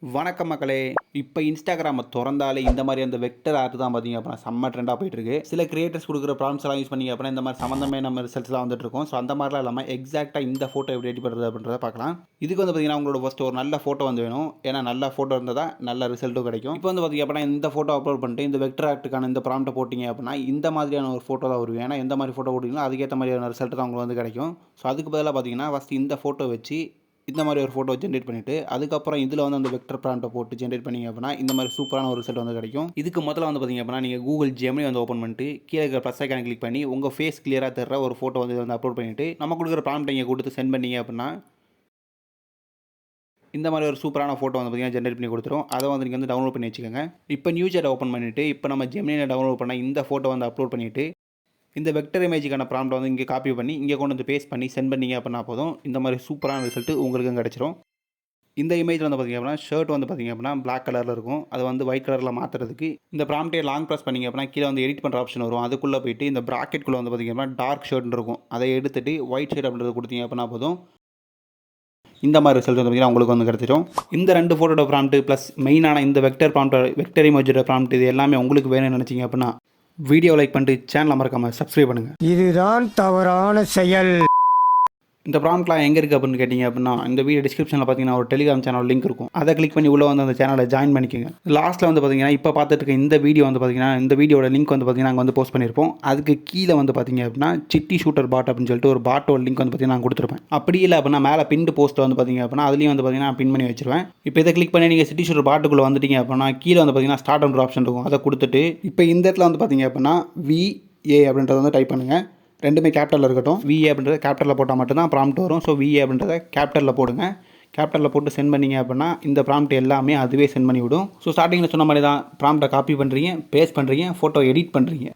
வணக்கம் மக்களே. இப்போ இன்ஸ்டாகிராமை திறந்தாலே இந்த மாதிரி அந்த வெக்டர் ஆர்ட் தான் பார்த்தீங்க அப்படின்னா செம்ம ட்ரெண்டாக போயிட்டு இருக்கு. சில கிரியேட்டர்ஸ் கொடுக்குற ப்ராம்ப்ஸ் எல்லாம் யூஸ் பண்ணிங்க அப்படின்னா இந்த மாதிரி சம்மந்தமே நம்ம ரிசல்ட்ஸ்லாம் வந்துட்டு இருக்கும். ஸோ அந்த மாதிரிலாம் இல்லாமல் எக்ஸாக்டாக இந்த ஃபோட்டோ எப்படி ரெடி பண்ணுறது அப்படின்றத பார்க்கலாம். இதுக்கு வந்து பார்த்தீங்கன்னா உங்களோட ஃபஸ்ட்டு ஒரு நல்ல ஃபோட்டோ வந்து வேணும். ஏன்னா நல்ல ஃபோட்டோ இருந்தால் தான் நல்ல ரிசல்ட்டும் கிடைக்கும். இப்போ வந்து பார்த்தீங்க அப்படின்னா இந்த ஃபோட்டோ அப்லோட் பண்ணிட்டு இந்த வெக்டர் ஆர்ட்டுக்கான இந்த ப்ராம்ப்ட்டை போட்டிங்க அப்படின்னா இந்த மாதிரியான ஒரு ஃபோட்டோ தான் வரும். ஏன்னா எந்த மாதிரி ஃபோட்டோ போட்டிங்களோ அதுக்கேற்ற மாதிரியான ரிசல்ட் தான் உங்களுக்கு வந்து கிடைக்கும். ஸோ அதுக்கு பதிலாக பார்த்தீங்கன்னா ஃபஸ்ட்டு இந்த ஃபோட்டோ வச்சு இந்த மாதிரி ஒரு ஃபோட்டோ ஜென்ரேட் பண்ணிவிட்டு அதுக்கப்புறம் இதில் வந்து அந்த வெக்டர் ப்ராம்ப்ட்டை போட்டு ஜென்ரேட் பண்ணிங்க அப்படின்னா இந்த மாதிரி சூப்பரான ஒரு ரிசல்ட் வந்து கிடைக்கும். இதுக்கு முதல்ல வந்து பார்த்திங்க அப்படின்னா நீங்கள் கூகுள் ஜெமினி வந்து ஓப்பன் பண்ணிட்டு கீழே இருக்கிற ப்ளஸ் ஐக்கானை கிளிக் பண்ணி உங்கள் ஃபேஸ் கிளியராக தர்ற ஒரு ஃபோட்டோ வந்து அப்லோட் பண்ணிவிட்டு நம்ம கொடுக்குற ப்ராம்ப்ட்டை இங்கே கொடுத்து சென்ட் பண்ணிங்க அப்படின்னா இந்த மாதிரி ஒரு சூப்பரான ஃபோட்டோ வந்து பார்த்திங்கன்னா ஜென்ரேட் பண்ணி கொடுத்துரும். அதை வந்து நீங்கள் வந்து டவுன்லோட் பண்ணி வச்சுக்கோங்க. இப்போ நியூ சேட் ஓப்பன் பண்ணிவிட்டு இப்போ நம்ம ஜெமினியில் டவுன்லோட் பண்ண இந்த ஃபோட்டோ வந்து அப்லோட் பண்ணிவிட்டு இந்த வெக்டர் இமேஜுக்கான ப்ராம்ப்ட்டை வந்து இங்கே காப்பி பண்ணி இங்கே கொண்டு வந்து பேஸ்ட் பண்ணி சென்ட் பண்ணிங்க அப்படின்னா போதும் இந்த மாதிரி சூப்பரான ரிசல்ட்டு உங்களுக்கும் கிடச்சிரும். இந்த இமேஜ் வந்து பார்த்திங்க அப்படின்னா ஷர்ட் வந்து பார்த்திங்க அப்படின்னா பிளாக் கலரில் இருக்கும். அதை வந்து ஒயிட் கலரில் மாற்றுறதுக்கு இந்த ப்ராம்ப்ட்டே லாங் ப்ரெஸ் பண்ணிங்க அப்படின்னா கீழே வந்து எடிட் பண்ணுற ஆப்ஷன் வரும். அதுக்குள்ளே போயிட்டு இந்த ப்ராக்கெட்குள்ளே வந்து பார்த்திங்க அப்படின்னா டார்க் ஷர்ட்னு இருக்கும். அதை எடுத்துகிட்டு ஒயிட் ஷர்ட் அப்படின்றது கொடுத்தீங்க அப்படின்னா போதும் இந்த மாதிரி ரிசல்ட் வந்து பார்த்திங்கன்னா உங்களுக்கு வந்து கிடச்சிரும். இந்த ரெண்டு ஃபோட்டோட ப்ராம்ப்ட் ப்ளஸ் மெயினான இந்த வெக்டர் இமேஜோட ப்ராம்ப்ட் இது எல்லாமே உங்களுக்கு வேணும்னு நினச்சிங்க அப்படின்னா வீடியோ லைக் பண்ணிட்டு சேனலை மறக்காமல் சப்ஸ்கிரைப் பண்ணுங்கள். இதுதான் தவறான செயல். இந்த ப்ராம்ப்ட்லாம் எங்கே இருக்குது அப்படின்னு கேட்டிங்க அப்படின்னா இந்த வீடியோ டிஸ்கிரிப்ஷனில் பார்த்தீங்கன்னா ஒரு டெலிகிராம் சேனல் லிங்க் இருக்கும். அதை கிளிக் பண்ணி உள்ளே வந்து அந்த சேனலை ஜாயின் பண்ணிக்கோங்க. லாஸ்ட்டில் வந்து பார்த்தீங்கன்னா இப்போ பார்த்துட்டு இருக்க இந்த வீடியோ வந்து பார்த்தீங்கன்னா இந்த வீடியோட லிங்க் வந்து பார்த்தீங்கன்னா நாங்கள் வந்து போஸ்ட் பண்ணியிருப்போம். அதுக்கு கீழே வந்து பார்த்தீங்க அப்படின்னா சிட்டி ஷூட்டர் பாட் அப்படின்னு சொல்லிட்டு ஒரு பாட்டோட லிங்க் வந்து பார்த்தீங்கன்னா நான் கொடுத்துருப்பேன். அப்படி இல்லை அப்படின்னா மேலே பின்டு போஸ்ட் வந்து பார்த்தீங்க அப்படின்னா அதுலேயும் வந்து பார்த்தீங்கன்னா பின் பண்ணி வச்சிருவேன். இப்போ இதை கிளிக் பண்ணி நீங்கள் சிட்டி ஷூட்டர் பாட்டுக்குள்ளே வந்துட்டீங்க அப்படின்னா கீழே வந்து பார்த்தீங்கன்னா ஸ்டார்ட் அண்ட் ஆப்ஷன் இருக்கும். அதை கொடுத்துட்டு இப்போ இந்த இடத்துல வந்து பார்த்தீங்க அப்படின்னா VA அப்படின்றத வந்து டைப் பண்ணுங்கள். ரெண்டுமே கேபிட்டலில் இருக்கட்டும். VA அப்படின்றத கேபிட்டலில் போட்டால் மட்டும்தான் ப்ராம்ப்ட் வரும். ஸோ VA அப்படின்றத கேபிட்டலில் போடுங்க. கேபிட்டலில் போட்டு சென்ட் பண்ணிங்க அப்படின்னா இந்த ப்ராம்ப்ட் எல்லாமே அதுவே சென்ட் பண்ணி விடும். ஸோ ஸ்டார்டிங்கில் சொன்ன மாதிரி தான் ப்ராம்ப்ட்டை காப்பி பண்ணுறீங்க, பேஸ்ட் பண்ணுறீங்க, ஃபோட்டோ எடிட் பண்ணுறீங்க.